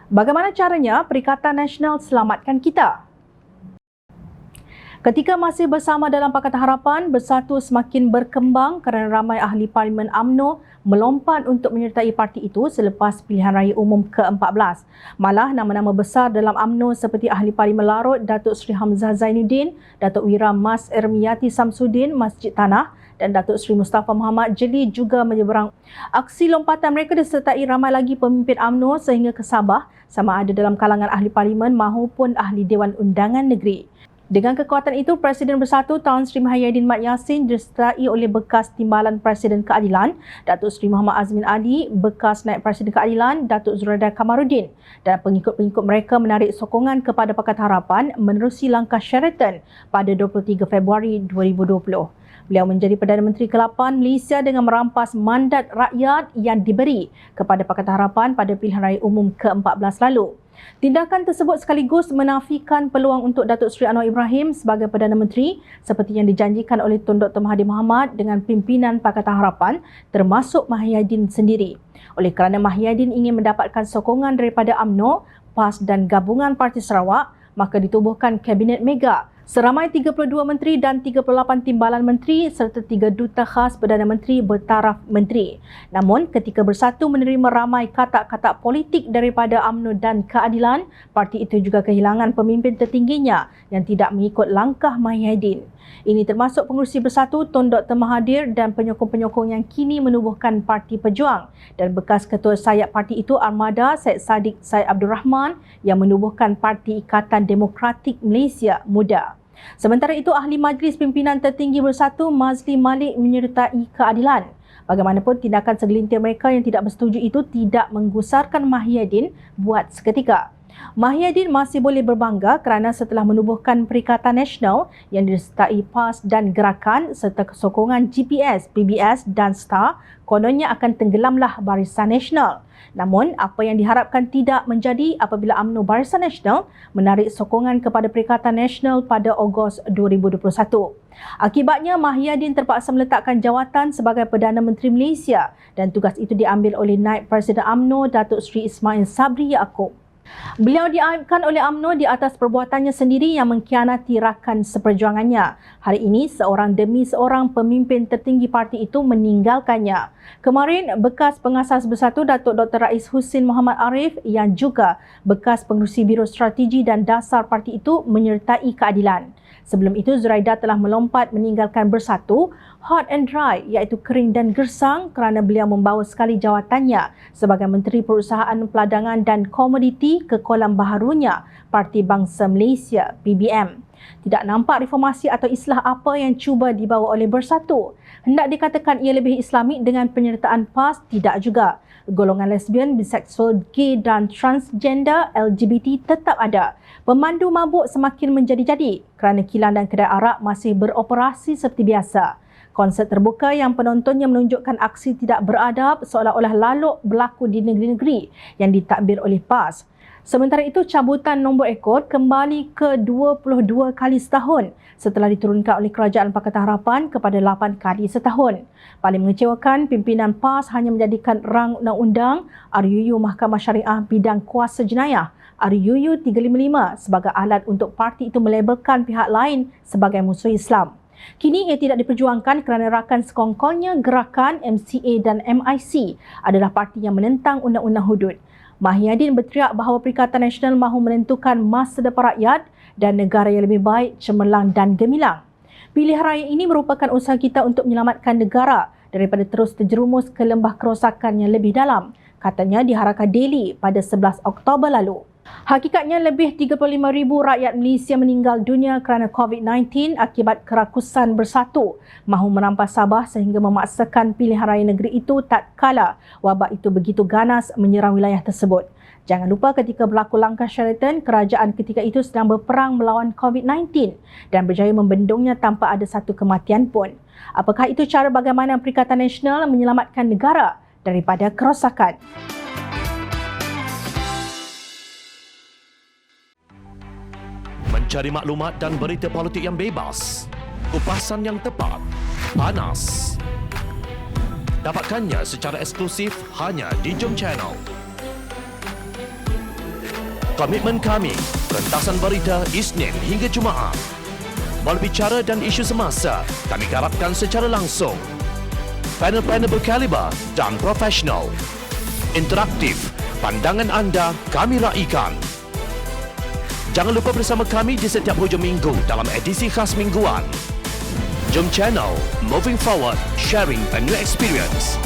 Bagaimana caranya Perikatan Nasional selamatkan kita? Ketika masih bersama dalam Pakatan Harapan, Bersatu semakin berkembang kerana ramai ahli Parlimen UMNO melompat untuk menyertai parti itu selepas pilihan raya umum ke-14. Malah nama-nama besar dalam UMNO seperti ahli Parlimen Larut, Datuk Seri Hamzah Zainuddin, Datuk Wira Mas Ermiyati Samsudin, Masjid Tanah dan Datuk Seri Mustafa Muhammad Jeli juga menyeberang. Aksi lompatan mereka disertai ramai lagi pemimpin UMNO sehingga ke Sabah, sama ada dalam kalangan ahli Parlimen maupun ahli Dewan Undangan Negeri. Dengan kekuatan itu, Presiden Bersatu Tan Sri Muhyiddin Mat Yassin disertai oleh bekas Timbalan Presiden Keadilan, Datuk Seri Muhammad Azmin Ali, bekas Naib Presiden Keadilan, Datuk Zuraida Kamaruddin dan pengikut-pengikut mereka menarik sokongan kepada Pakatan Harapan menerusi langkah Sheraton pada 23 Februari 2020. Beliau menjadi Perdana Menteri ke-8 Malaysia dengan merampas mandat rakyat yang diberi kepada Pakatan Harapan pada pilihan raya umum ke-14 lalu. Tindakan tersebut sekaligus menafikan peluang untuk Datuk Seri Anwar Ibrahim sebagai Perdana Menteri seperti yang dijanjikan oleh Tun Dr. Mahathir Mohamad dengan pimpinan Pakatan Harapan termasuk Muhyiddin sendiri. Oleh kerana Muhyiddin ingin mendapatkan sokongan daripada UMNO, PAS dan Gabungan Parti Sarawak, maka ditubuhkan Kabinet Mega. Seramai 32 menteri dan 38 timbalan menteri serta 3 duta khas Perdana Menteri bertaraf menteri. Namun ketika Bersatu menerima ramai katak-katak politik daripada UMNO dan Keadilan, parti itu juga kehilangan pemimpin tertingginya yang tidak mengikut langkah Muhyiddin. Ini termasuk pengurusi Bersatu Tun Dr. Mahathir dan penyokong-penyokong yang kini menubuhkan Parti Pejuang dan bekas ketua sayap parti itu Armada Syed Saddiq Syed Abdul Rahman yang menubuhkan Parti Ikatan Demokratik Malaysia Muda. Sementara itu, Ahli Majlis Pimpinan Tertinggi Bersatu Mazli Malik menyertai Keadilan. Bagaimanapun, tindakan segelintir mereka yang tidak bersetuju itu tidak menggusarkan Muhyiddin buat seketika. Muhyiddin masih boleh berbangga kerana setelah menubuhkan Perikatan Nasional yang disertai PAS dan Gerakan serta sokongan GPS, PBS dan STAR, kononnya akan tenggelamlah Barisan Nasional. Namun, apa yang diharapkan tidak menjadi apabila UMNO Barisan Nasional menarik sokongan kepada Perikatan Nasional pada Ogos 2021. Akibatnya, Muhyiddin terpaksa meletakkan jawatan sebagai Perdana Menteri Malaysia dan tugas itu diambil oleh Naib Presiden UMNO Datuk Seri Ismail Sabri Yaakob. Beliau diaibkan oleh UMNO di atas perbuatannya sendiri yang mengkhianati rakan seperjuangannya. Hari ini, seorang demi seorang pemimpin tertinggi parti itu meninggalkannya. Kemarin, bekas pengasas Bersatu Datuk Dr. Rais Husin Muhammad Arif yang juga bekas pengerusi Biro Strategi dan Dasar parti itu menyertai Keadilan. Sebelum itu, Zuraida telah melompat meninggalkan Bersatu, hot and dry iaitu kering dan gersang kerana beliau membawa sekali jawatannya sebagai Menteri Perusahaan Peladangan dan Komoditi ke kolam baharunya Parti Bangsa Malaysia PBM. Tidak nampak reformasi atau islah apa yang cuba dibawa oleh Bersatu. Hendak dikatakan ia lebih Islamik dengan penyertaan PAS, tidak juga. Golongan lesbian, biseksual, gay dan transgender LGBT tetap ada. Pemandu mabuk semakin menjadi-jadi kerana kilang dan kedai arak masih beroperasi seperti biasa. Konsert terbuka yang penontonnya menunjukkan aksi tidak beradab seolah-olah laluk berlaku di negeri-negeri yang ditadbir oleh PAS. Sementara itu, cabutan nombor ekor kembali ke 22 kali setahun setelah diturunkan oleh Kerajaan Pakatan Harapan kepada 8 kali setahun. Paling mengecewakan, pimpinan PAS hanya menjadikan rang undang-undang RUU Mahkamah Syariah Bidang Kuasa Jenayah RUU 355 sebagai alat untuk parti itu melabelkan pihak lain sebagai musuh Islam. Kini ia tidak diperjuangkan kerana rakan sekongkolnya Gerakan, MCA dan MIC adalah parti yang menentang undang-undang hudud. Muhyiddin berteriak bahawa Perikatan Nasional mahu menentukan masa depan rakyat dan negara yang lebih baik, cemerlang dan gemilang. Pilihan raya ini merupakan usaha kita untuk menyelamatkan negara daripada terus terjerumus ke lembah kerosakan yang lebih dalam, katanya di Harakat Daily pada 11 Oktober lalu. Hakikatnya lebih 35,000 rakyat Malaysia meninggal dunia kerana COVID-19 akibat kerakusan Bersatu mahu merampas Sabah sehingga memaksakan pilihan raya negeri itu tak kala wabak itu begitu ganas menyerang wilayah tersebut. Jangan lupa ketika berlaku langkah Sheraton, kerajaan ketika itu sedang berperang melawan COVID-19 dan berjaya membendungnya tanpa ada satu kematian pun. Apakah itu cara bagaimana Perikatan Nasional menyelamatkan negara daripada kerosakan? Mencari maklumat dan berita politik yang bebas, kupasan yang tepat, panas. Dapatkannya secara eksklusif hanya di Jom Channel. Komitmen kami, perentasan berita Isnin hingga Jumaat. Melalui cara dan isu semasa, kami garapkan secara langsung. Panel-panel berkaliber dan profesional. Interaktif, pandangan anda kami raikan. Jangan lupa bersama kami di setiap hujung minggu dalam edisi khas mingguan. Jom channel, moving forward, sharing a new experience.